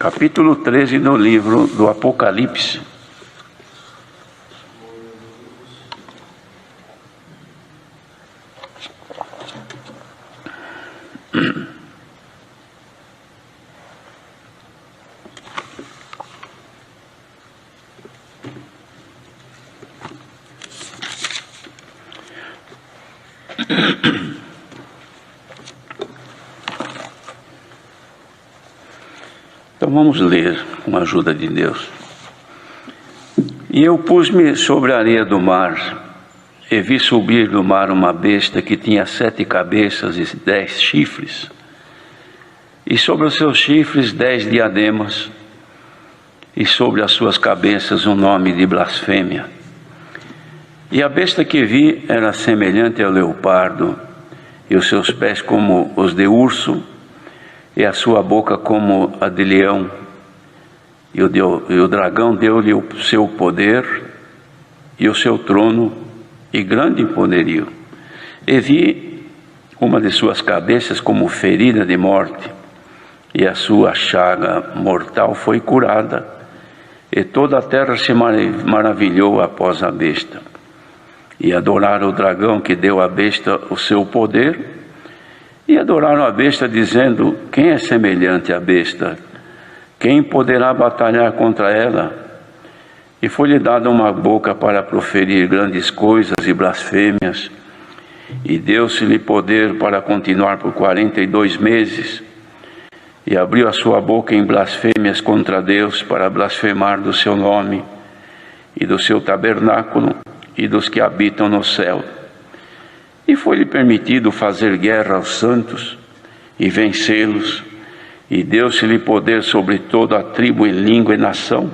capítulo 13 do livro do Apocalipse. Então vamos ler com a ajuda de Deus. E eu pus-me sobre a areia do mar, e vi subir do mar uma besta que tinha 7 cabeças e 10 chifres, e sobre os seus chifres 10 diademas, e sobre as suas cabeças um nome de blasfêmia. E a besta que vi era semelhante ao leopardo, e os seus pés como os de urso, e a sua boca como a de leão. E o dragão deu-lhe o seu poder e o seu trono e grande poderio. E vi uma de suas cabeças como ferida de morte, e a sua chaga mortal foi curada, e toda a terra se maravilhou após a besta. E adoraram o dragão que deu à besta o seu poder, e adoraram a besta, dizendo: quem é semelhante à besta? Quem poderá batalhar contra ela? E foi-lhe dada uma boca para proferir grandes coisas e blasfêmias, e deu-se-lhe poder para continuar por 42 meses, e abriu a sua boca em blasfêmias contra Deus, para blasfemar do seu nome, e do seu tabernáculo, e dos que habitam no céu. E foi-lhe permitido fazer guerra aos santos e vencê-los, e deu-se-lhe poder sobre toda a tribo e língua e nação.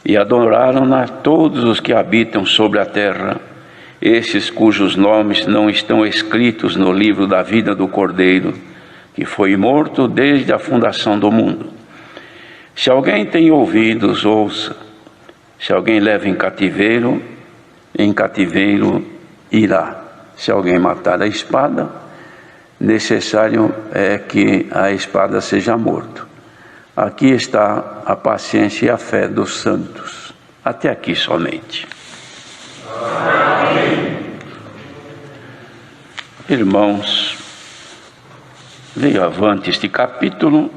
E adoraram-na todos os que habitam sobre a terra, esses cujos nomes não estão escritos no livro da vida do Cordeiro, que foi morto desde a fundação do mundo. Se alguém tem ouvidos, ouça. Se alguém leva em cativeiro irá. Se alguém matar a espada, necessário é que a espada seja morto. Aqui está a paciência e a fé dos santos. Até aqui somente. Amém. Irmãos, veio avante este capítulo,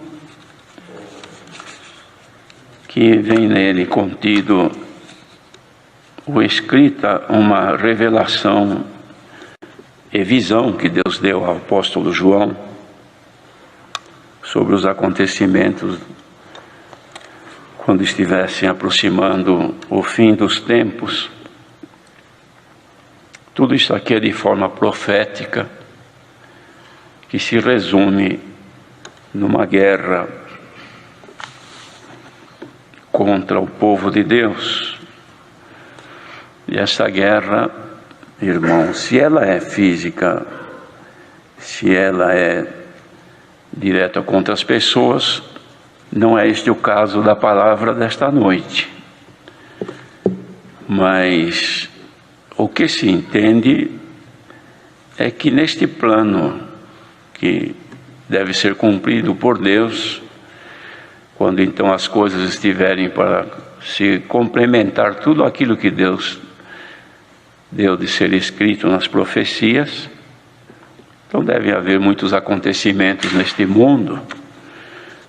que vem nele contido uma revelação e visão que Deus deu ao apóstolo João sobre os acontecimentos quando estivessem aproximando o fim dos tempos. Tudo isso aqui é de forma profética, que se resume numa guerra contra o povo de Deus. E essa guerra, irmão, se ela é física, se ela é direta contra as pessoas, não é este o caso da palavra desta noite. Mas o que se entende é que neste plano que deve ser cumprido por Deus, quando então as coisas estiverem para se complementar tudo aquilo que Deus deu de ser escrito nas profecias, então deve haver muitos acontecimentos neste mundo.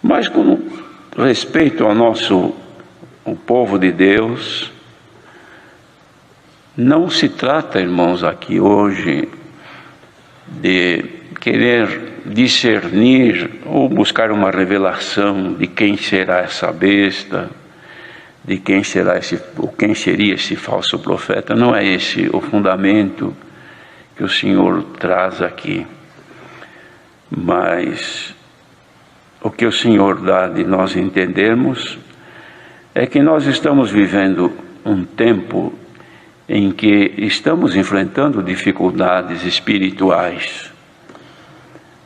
Mas com respeito ao o povo de Deus, não se trata, irmãos, aqui hoje de querer discernir ou buscar uma revelação de quem será essa besta, de quem seria esse falso profeta. Não é esse o fundamento que o Senhor traz aqui. Mas o que o Senhor dá de nós entendermos é que nós estamos vivendo um tempo em que estamos enfrentando dificuldades espirituais.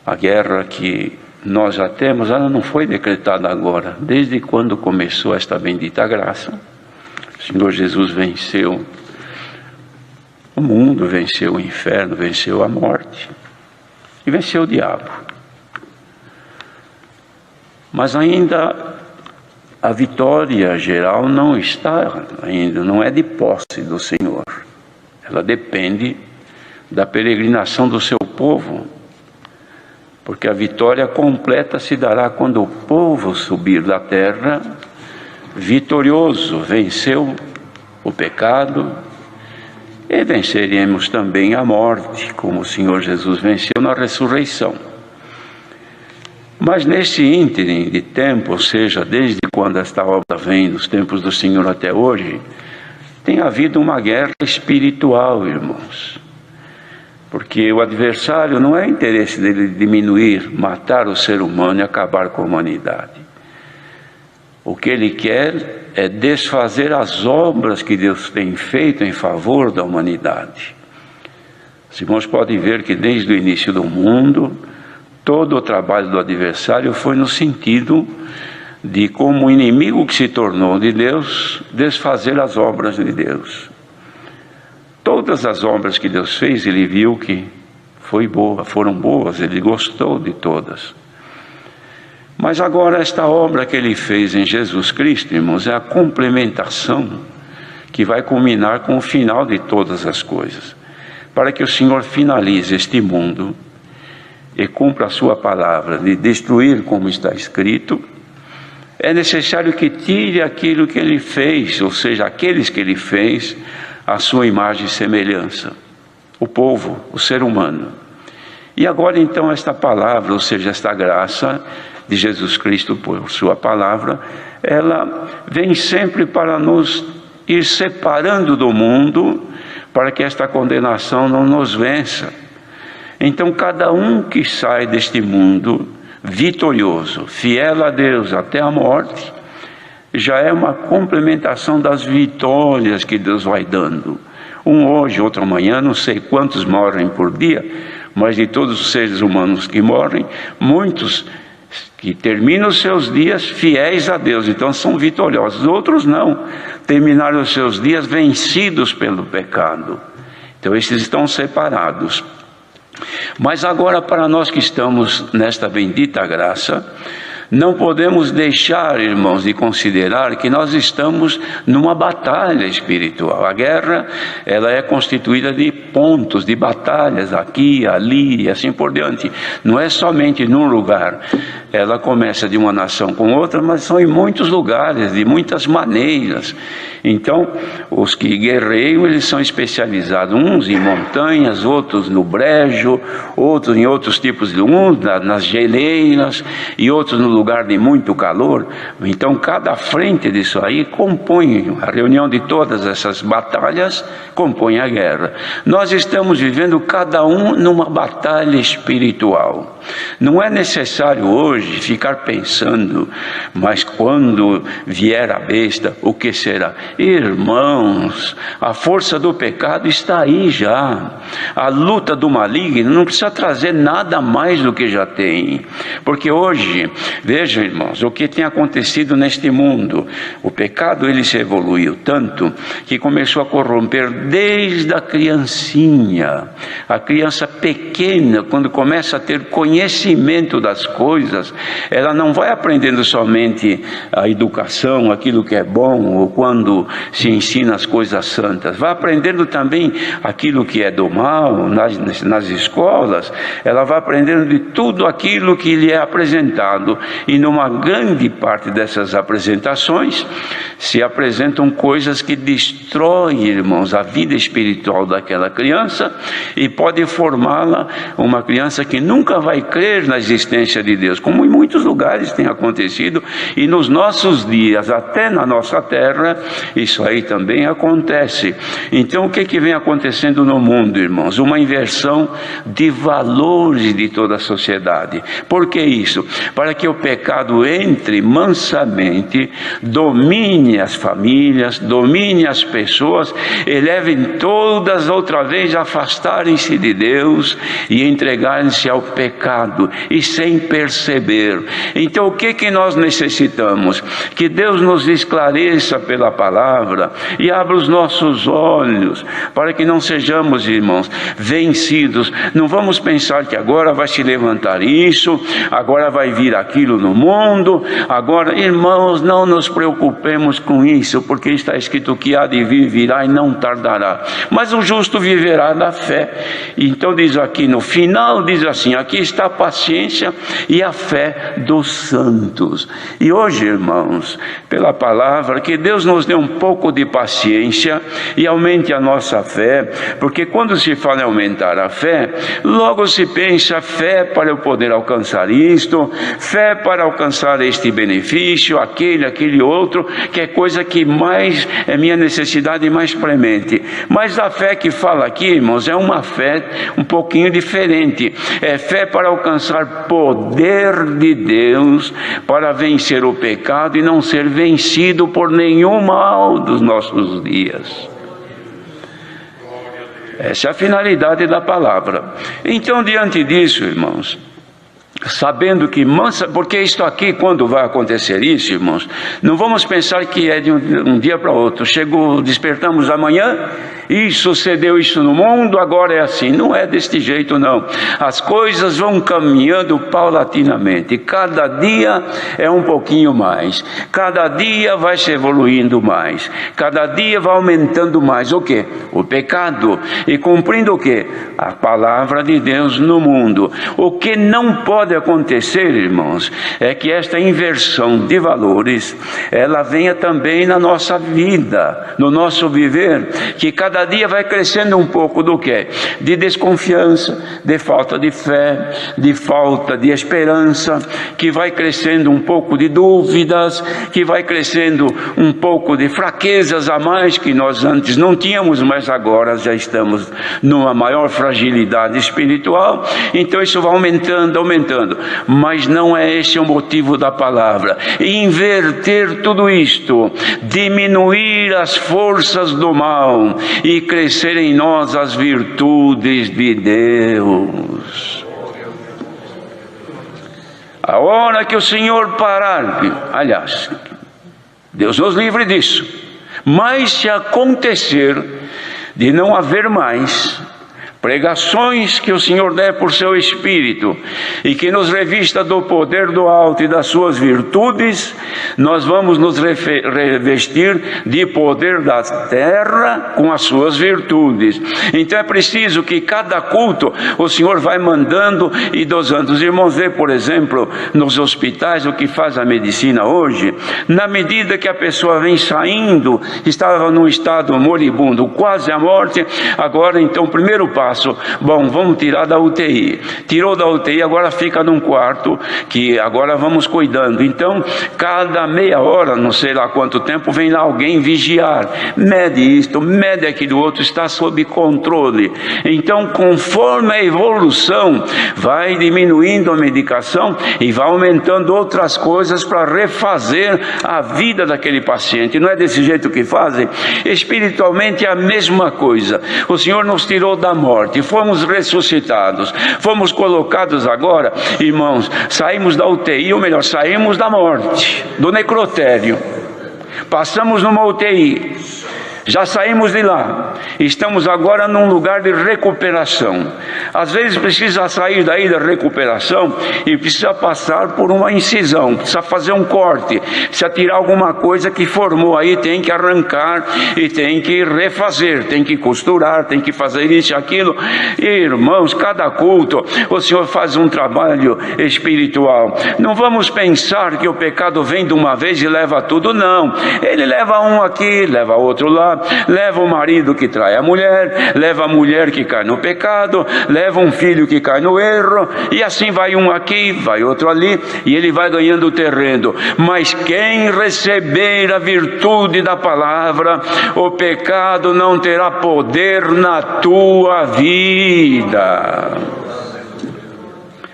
A guerra que nós já temos, ela não foi decretada agora. Desde quando começou esta bendita graça, o Senhor Jesus venceu o mundo, venceu o inferno, venceu a morte e venceu o diabo. Mas ainda a vitória geral não está ainda, não é de posse do Senhor. Ela depende da peregrinação do seu povo, porque a vitória completa se dará quando o povo subir da terra vitorioso, venceu o pecado, e venceremos também a morte, como o Senhor Jesus venceu na ressurreição. Mas nesse ínterim de tempo, ou seja, desde quando esta obra vem, dos tempos do Senhor até hoje, tem havido uma guerra espiritual, irmãos. Porque o adversário não é interesse dele diminuir, matar o ser humano e acabar com a humanidade. O que ele quer é desfazer as obras que Deus tem feito em favor da humanidade. Os irmãos podem ver que desde o início do mundo, todo o trabalho do adversário foi no sentido de, como inimigo que se tornou de Deus, desfazer as obras de Deus. Todas as obras que Deus fez, ele viu que foram boas, ele gostou de todas. Mas agora esta obra que ele fez em Jesus Cristo, irmãos, é a complementação que vai culminar com o final de todas as coisas. Para que o Senhor finalize este mundo e cumpra a sua palavra de destruir, como está escrito, é necessário que tire aquilo que ele fez, ou seja, aqueles que ele fez, a sua imagem e semelhança, o povo, o ser humano. E agora então esta palavra, ou seja, esta graça de Jesus Cristo por sua palavra, ela vem sempre para nos ir separando do mundo, para que esta condenação não nos vença. Então cada um que sai deste mundo vitorioso, fiel a Deus até a morte, já é uma complementação das vitórias que Deus vai dando. Um hoje, outro amanhã, não sei quantos morrem por dia, mas de todos os seres humanos que morrem, muitos que terminam os seus dias fiéis a Deus, então são vitoriosos. Outros não, terminaram os seus dias vencidos pelo pecado. Então esses estão separados. Mas agora, para nós que estamos nesta bendita graça, não podemos deixar, irmãos, de considerar que nós estamos numa batalha espiritual. A guerra, ela é constituída de pontos, de batalhas, aqui, ali e assim por diante. Não é somente num lugar. Ela começa de uma nação com outra, mas são em muitos lugares, de muitas maneiras. Então, os que guerreiam, eles são especializados, uns em montanhas, outros no brejo, outros em outros tipos de nas geleiras e outros no lugar de muito calor. Então cada frente disso aí compõe, a reunião de todas essas batalhas compõe a guerra. Nós estamos vivendo cada um numa batalha espiritual. Não é necessário hoje ficar pensando, mas quando vier a besta, o que será? Irmãos, a força do pecado está aí já. A luta do maligno não precisa trazer nada mais do que já tem. Porque hoje, vejam, irmãos, o que tem acontecido neste mundo. O pecado, ele se evoluiu tanto que começou a corromper desde a criancinha. A criança pequena, quando começa a ter conhecimento das coisas, ela não vai aprendendo somente a educação, aquilo que é bom, ou quando se ensina as coisas santas. Vai aprendendo também aquilo que é do mal, nas escolas. Ela vai aprendendo de tudo aquilo que lhe é apresentado. E numa grande parte dessas apresentações, se apresentam coisas que destroem, irmãos, a vida espiritual daquela criança e pode formá-la uma criança que nunca vai crer na existência de Deus, como em muitos lugares tem acontecido, e nos nossos dias, até na nossa terra, isso aí também acontece. Então o que vem acontecendo no mundo, irmãos? Uma inversão de valores de toda a sociedade. Por que isso? Para que o pecado entre mansamente, domine as famílias, domine as pessoas, e levem todas outra vez a afastarem-se de Deus e entregarem-se ao pecado pecado e sem perceber. Então o que nós necessitamos? Que Deus nos esclareça pela palavra e abra os nossos olhos, para que não sejamos, irmãos, vencidos. Não vamos pensar que agora vai se levantar isso, agora vai vir aquilo no mundo, agora, irmãos, não nos preocupemos com isso, porque está escrito que há de vir, virá e não tardará. Mas o justo viverá da fé. Então diz aqui no final, diz assim, aqui está a paciência e a fé dos santos. E hoje, irmãos, pela palavra, que Deus nos dê um pouco de paciência e aumente a nossa fé, porque quando se fala em aumentar a fé, logo se pensa fé para eu poder alcançar isto, fé para alcançar este benefício, aquele outro, que é coisa que mais é minha necessidade mais premente. Mas a fé que fala aqui, irmãos, é uma fé um pouquinho diferente. É fé para alcançar poder de Deus, para vencer o pecado e não ser vencido por nenhum mal dos nossos dias. Essa é a finalidade da palavra. Então, diante disso, irmãos, sabendo que porque isto aqui, quando vai acontecer isso, irmãos, não vamos pensar que é de um dia para outro. Despertamos amanhã e sucedeu isso no mundo, agora é assim. Não é deste jeito, não. As coisas vão caminhando paulatinamente. Cada dia é um pouquinho mais. Cada dia vai se evoluindo mais. Cada dia vai aumentando mais. O quê? O pecado. E cumprindo o quê? A palavra de Deus no mundo. O que não pode acontecer, irmãos, é que esta inversão de valores, ela venha também na nossa vida, no nosso viver, que cada dia vai crescendo um pouco do quê? De desconfiança, de falta de fé, de falta de esperança, que vai crescendo um pouco de dúvidas, que vai crescendo um pouco de fraquezas a mais que nós antes não tínhamos, mas agora já estamos numa maior fragilidade espiritual. Então isso vai aumentando, mas não é esse o motivo da palavra. Inverter tudo isto, diminuir as forças do mal e crescer em nós as virtudes de Deus. A hora que o Senhor parar, aliás, Deus nos livre disso, mas se acontecer de não haver mais pregações que o Senhor der por seu Espírito e que nos revista do poder do alto e das suas virtudes, nós vamos nos revestir de poder da terra com as suas virtudes. Então é preciso que cada culto o Senhor vai mandando e dosando. Os irmãos vê, por exemplo, nos hospitais o que faz a medicina hoje. Na medida que a pessoa vem saindo, estava num estado moribundo, quase à morte, agora então o primeiro passo, bom, vamos tirar da UTI. Tirou da UTI, agora fica num quarto que agora vamos cuidando. Então, cada meia hora, não sei lá quanto tempo, vem lá alguém vigiar. Mede isto, mede aquilo outro, está sob controle. Então, conforme a evolução, vai diminuindo a medicação e vai aumentando outras coisas para refazer a vida daquele paciente. Não é desse jeito que fazem? Espiritualmente é a mesma coisa. O Senhor nos tirou da morte, fomos ressuscitados, fomos colocados agora, irmãos, saímos da UTI, ou melhor, saímos da morte, do necrotério, passamos numa UTI, já saímos de lá, estamos agora num lugar de recuperação. Às vezes precisa sair daí da recuperação e precisa passar por uma incisão, precisa fazer um corte, precisa tirar alguma coisa que formou aí, tem que arrancar e tem que refazer, tem que costurar, tem que fazer isso e aquilo. E, irmãos, cada culto o Senhor faz um trabalho espiritual. Não vamos pensar que o pecado vem de uma vez e leva tudo, não. Ele leva um aqui, leva outro lá, leva o marido que trai a mulher, leva a mulher que cai no pecado, leva um filho que cai no erro, e assim vai um aqui, vai outro ali, e ele vai ganhando terreno. Mas quem receber a virtude da palavra, o pecado não terá poder na tua vida.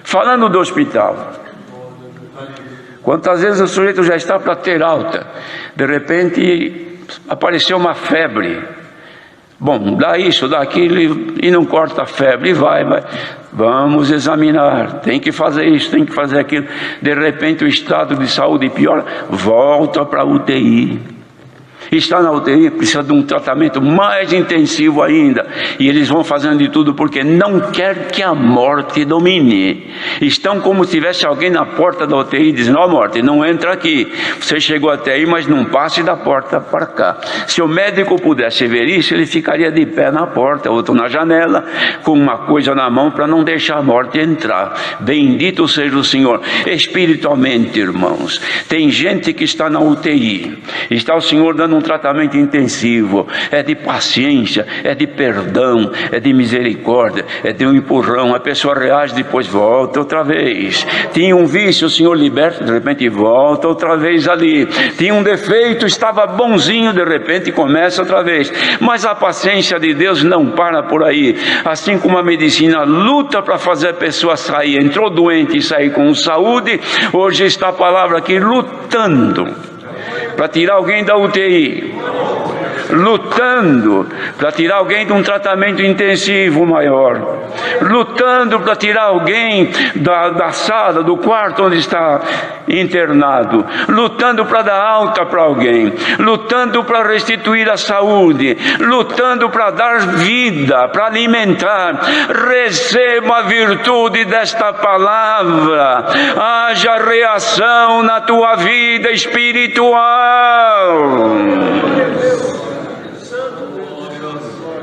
Falando do hospital, quantas vezes o sujeito já está para ter alta, de repente apareceu uma febre, Bom, dá isso, dá aquilo e não corta a febre, e vai. Vamos examinar, tem que fazer isso, tem que fazer aquilo. De repente o estado de saúde piora, volta para a UTI. Está na UTI, precisa de um tratamento mais intensivo ainda. E eles vão fazendo de tudo porque não quer que a morte domine. Estão como se tivesse alguém na porta da UTI dizendo: ó, morte, não entra aqui. Você chegou até aí, mas não passe da porta para cá. Se o médico pudesse ver isso, ele ficaria de pé na porta, outro na janela, com uma coisa na mão para não deixar a morte entrar. Bendito seja o Senhor. Espiritualmente, irmãos, tem gente que está na UTI, está o Senhor dando um tratamento intensivo, é de paciência, é de perdão, é de misericórdia, é de um empurrão. A pessoa reage, depois volta outra vez. Tinha um vício, o Senhor liberta, de repente volta outra vez ali. Tinha um defeito, estava bonzinho, de repente começa outra vez. Mas a paciência de Deus não para por aí. Assim como a medicina luta para fazer a pessoa sair, entrou doente e sair com saúde, hoje está a palavra aqui lutando para tirar alguém da UTI, lutando para tirar alguém de um tratamento intensivo maior, lutando para tirar alguém da sala, do quarto onde está internado, lutando para dar alta para alguém, lutando para restituir a saúde, lutando para dar vida, para alimentar. Receba a virtude desta palavra, haja reação na tua vida espiritual.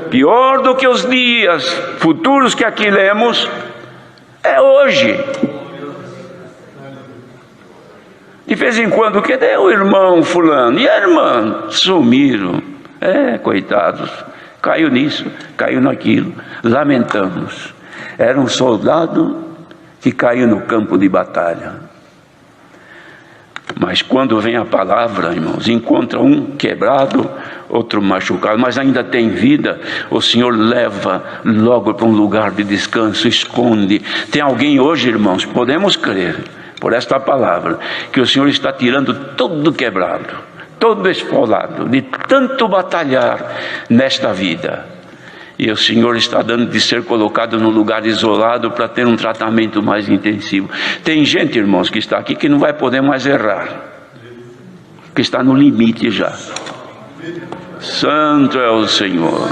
Pior do que os dias futuros que aqui lemos é hoje. De vez em quando, cadê o irmão fulano? E a irmã? Sumiram. Coitados, caiu nisso, caiu naquilo. Lamentamos. Era um soldado que caiu no campo de batalha. Mas quando vem a palavra, irmãos, encontra um quebrado, outro machucado, mas ainda tem vida, o Senhor leva logo para um lugar de descanso, esconde. Tem alguém hoje, irmãos, podemos crer, por esta palavra, que o Senhor está tirando todo quebrado, todo esfolado, de tanto batalhar nesta vida. E o Senhor está dando de ser colocado num lugar isolado para ter um tratamento mais intensivo. Tem gente, irmãos, que está aqui que não vai poder mais errar, que está no limite já. Santo é o Senhor.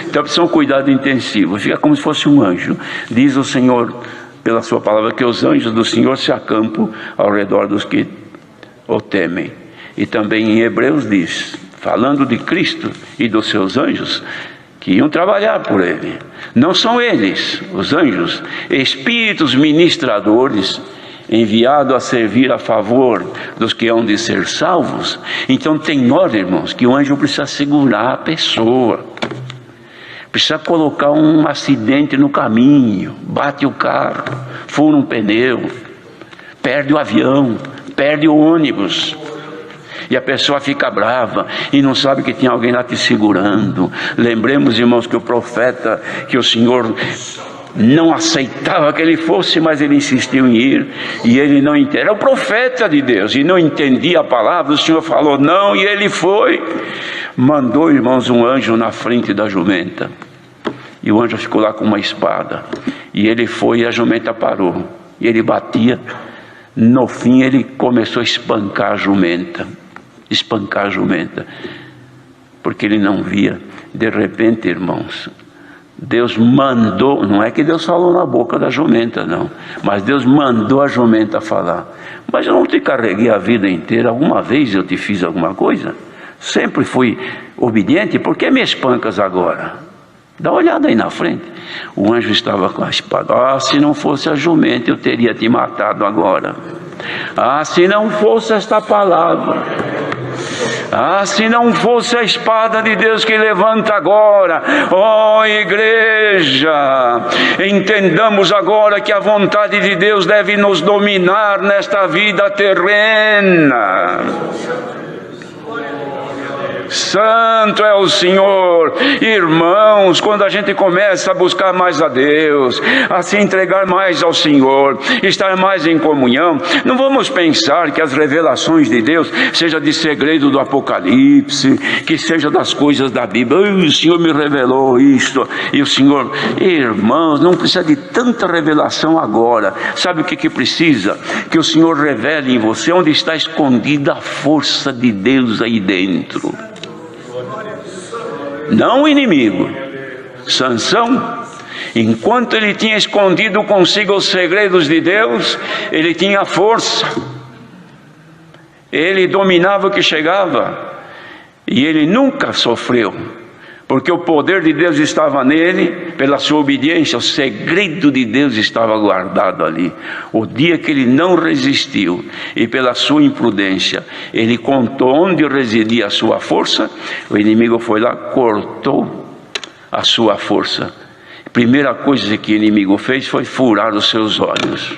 Então precisa um cuidado intensivo. Fica como se fosse um anjo. Diz o Senhor, pela sua palavra, que os anjos do Senhor se acampam ao redor dos que o temem. E também em Hebreus diz, falando de Cristo e dos seus anjos, que iam trabalhar por ele. Não são eles, os anjos, espíritos ministradores, enviados a servir a favor dos que hão de ser salvos. Então tem hora, irmãos, que o anjo precisa segurar a pessoa, precisa colocar um acidente no caminho, bate o carro, fura um pneu, perde o avião, perde o ônibus. E a pessoa fica brava e não sabe que tem alguém lá te segurando. Lembremos, irmãos, que o profeta, que o Senhor não aceitava que ele fosse, mas ele insistiu em ir, e ele não entendia. Era o profeta de Deus e não entendia a palavra. O Senhor falou não, e ele foi. Mandou, irmãos, um anjo na frente da jumenta, e o anjo ficou lá com uma espada, e ele foi e a jumenta parou, e ele batia. No fim ele começou a espancar a jumenta, porque ele não via. De repente, irmãos, Deus mandou, não é que Deus falou na boca da jumenta, não, mas Deus mandou a jumenta falar. Mas eu não te carreguei a vida inteira, alguma vez eu te fiz alguma coisa? Sempre fui obediente, por que me espancas agora? Dá uma olhada aí na frente. O anjo estava com a espada. Se não fosse a jumenta, eu teria te matado agora. Se não fosse esta palavra, se não fosse a espada de Deus que levanta agora. Igreja, entendamos agora que a vontade de Deus deve nos dominar nesta vida terrena. Santo é o Senhor. Irmãos, quando a gente começa a buscar mais a Deus, a se entregar mais ao Senhor, estar mais em comunhão, não vamos pensar que as revelações de Deus seja de segredo do Apocalipse, que seja das coisas da Bíblia. O Senhor me revelou isto, e o Senhor... Irmãos, não precisa de tanta revelação agora. Sabe o que precisa? Que o Senhor revele em você onde está escondida a força de Deus aí dentro. Não o inimigo. Sansão, enquanto ele tinha escondido consigo os segredos de Deus, ele tinha força, ele dominava o que chegava, e ele nunca sofreu, porque o poder de Deus estava nele. Pela sua obediência, o segredo de Deus estava guardado ali. O dia que ele não resistiu, e pela sua imprudência, ele contou onde residia a sua força, o inimigo foi lá, cortou a sua força. A primeira coisa que o inimigo fez foi furar os seus olhos.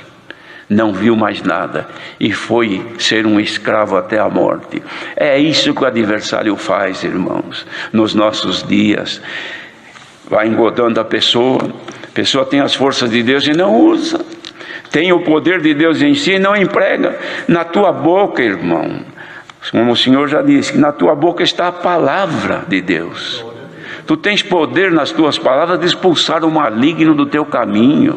Não viu mais nada e foi ser um escravo até a morte. É isso que o adversário faz, irmãos, nos nossos dias. Vai engodando a pessoa tem as forças de Deus e não usa, tem o poder de Deus em si e não emprega. Na tua boca, irmão, como o Senhor já disse, que na tua boca está a palavra de Deus. Tu tens poder nas tuas palavras de expulsar o maligno do teu caminho.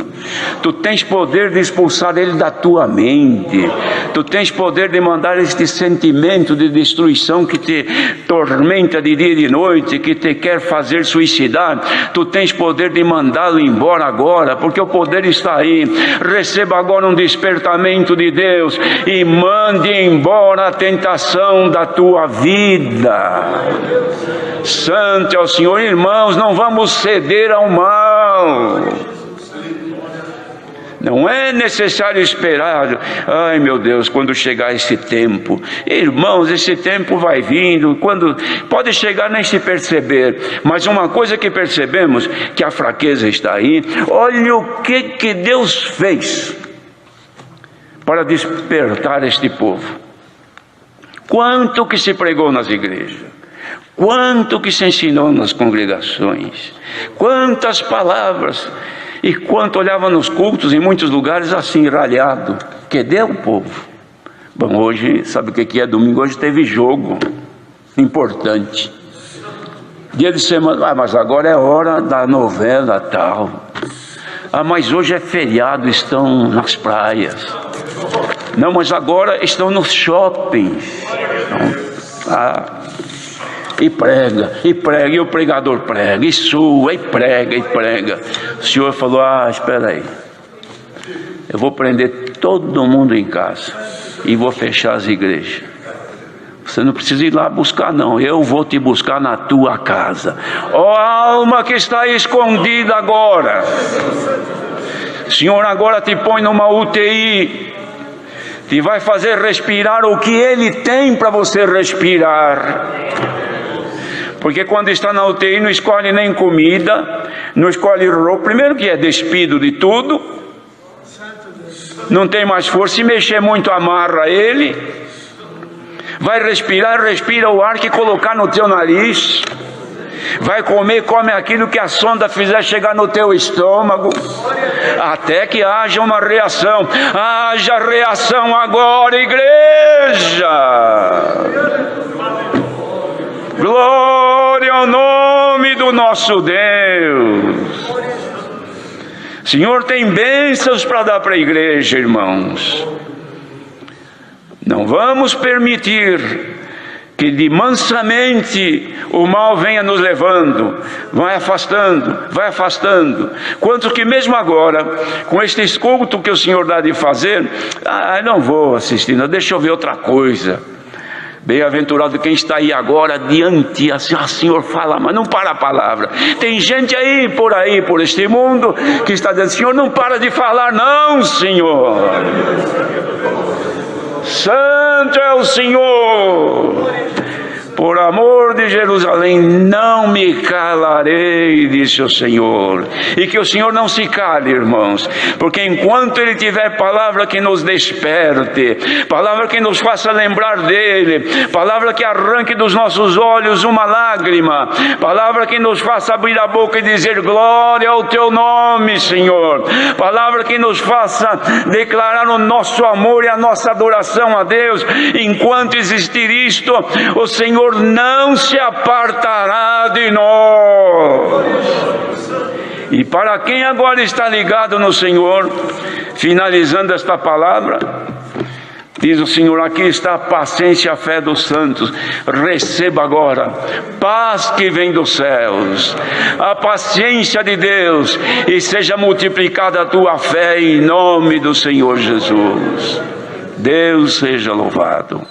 Tu tens poder de expulsar ele da tua mente. Tu tens poder de mandar este sentimento de destruição que te tormenta de dia e de noite, que te quer fazer suicidar. Tu tens poder de mandá-lo embora agora, porque o poder está aí. Receba agora um despertamento de Deus e mande embora a tentação da tua vida. Santo é o Senhor. Irmãos, não vamos ceder ao mal. Não é necessário esperar, ai meu Deus, quando chegar esse tempo. Irmãos, esse tempo vai vindo, quando pode chegar nem se perceber, mas uma coisa que percebemos, que a fraqueza está aí. Olha o que Deus fez para despertar este povo. Quanto que se pregou nas igrejas, quanto que se ensinou nas congregações, quantas palavras, e quanto olhava nos cultos, em muitos lugares assim, ralhado. Cadê o povo? Bom, hoje, sabe o que é domingo? Hoje teve jogo importante, dia de semana. Mas agora é hora da novela tal. Mas hoje é feriado, estão nas praias. Não, mas agora estão nos shoppings. Então, e prega, e o pregador prega, e sua, e prega. O Senhor falou, espera aí, eu vou prender todo mundo em casa, e vou fechar as igrejas. Você não precisa ir lá buscar não, eu vou te buscar na tua casa. Ó alma que está escondida agora, o Senhor agora te põe numa UTI, te vai fazer respirar o que Ele tem para você respirar. Porque quando está na UTI não escolhe nem comida, não escolhe roupa. Primeiro que é despido de tudo, não tem mais força. Se mexer muito amarra ele. Vai respirar, respira o ar que colocar no teu nariz. Vai comer, come aquilo que a sonda fizer chegar no teu estômago. Até que haja uma reação. Haja reação agora, igreja. Glória ao nome do nosso Deus. O Senhor tem bênçãos para dar para a igreja, irmãos. Não vamos permitir que de mansamente o mal venha nos levando, vai afastando. Quanto que mesmo agora, com este culto que o Senhor dá de fazer, não vou assistir, não, deixa eu ver outra coisa. Bem-aventurado quem está aí agora diante, assim, Senhor, fala, mas não para a palavra. Tem gente aí, por este mundo, que está dizendo, Senhor, não para de falar, não, Senhor. Santo é o Senhor. por amor de Jerusalém, não me calarei, disse o Senhor. E que o Senhor não se cale, irmãos, porque enquanto Ele tiver palavra que nos desperte, palavra que nos faça lembrar dEle, palavra que arranque dos nossos olhos uma lágrima, palavra que nos faça abrir a boca e dizer glória ao Teu nome, Senhor, palavra que nos faça declarar o nosso amor e a nossa adoração a Deus, enquanto existir isto, o Senhor não se apartará de nós. E para quem agora está ligado no Senhor, finalizando esta palavra, diz o Senhor: aqui está a paciência e a fé dos santos. Receba agora paz que vem dos céus, a paciência de Deus, e seja multiplicada a tua fé em nome do Senhor Jesus. Deus seja louvado.